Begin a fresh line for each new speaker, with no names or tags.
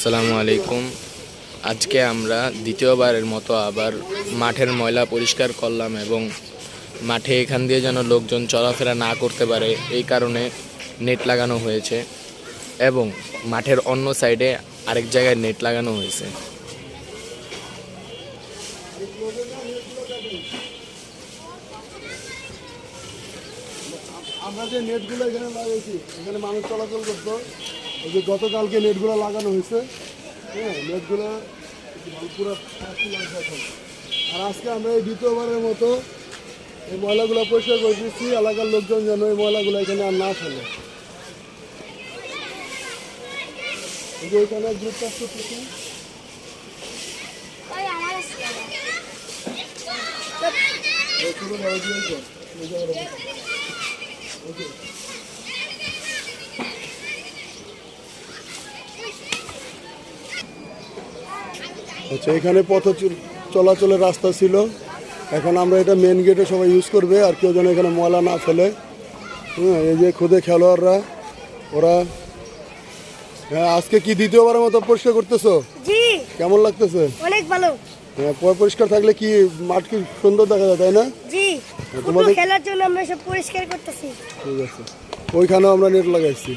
আসসালামু আলাইকুম। আজকে আমরা দ্বিতীয়বারের মতো আবার মাঠের ময়লা পরিষ্কার করলাম এবং মাঠে এখান দিয়ে যেন লোকজন চলাফেরা না করতে পারে এই কারণে নেট লাগানো হয়েছে এবং মাঠের অন্য সাইডে আরেক জায়গায় নেট লাগানো হয়েছে।
আমরা যে নেটগুলো এখানে লাগাইছি, এখানে মানুষ চলাচল করতো, ওই যে গতকালকে নেটগুলো লাগানো হয়েছে। হ্যাঁ, নেটগুলো পুরো আর আজকে আমরা এই দ্বিতীয়বারের মতো এই ময়লাগুলো পরিষ্কার করে দিচ্ছি। এলাকার লোকজন যেন এই ময়লাগুলো এখানে আর না ফেলে। এই যে এখানে গ্রুপ কাজ করতেছি। আচ্ছা, এখানে পথ চলাচলের রাস্তা ছিল, এখন আমরা এটা মেন গেটে সবাই ইউজ করবে, আর কেউ যেন এখানে ময়লা না ফেলে। হ্যাঁ, এই যে খুদে খেলোয়াড়রা ওরা। হ্যাঁ, আজকে কি দ্বিতীয়বারের মতো পরিষ্কার করতেছো?
জি।
কেমন লাগতেছে?
অনেক ভালো।
হ্যাঁ, পরিষ্কার থাকলে কি মাঠ কি সুন্দর দেখা যায়, তাই না?
জি।
তোমাদের
খেলার জন্য আমরা সব পরিষ্কার করতেছি।
ঠিক আছে, ওইখানেও আমরা নেট লাগাইছি।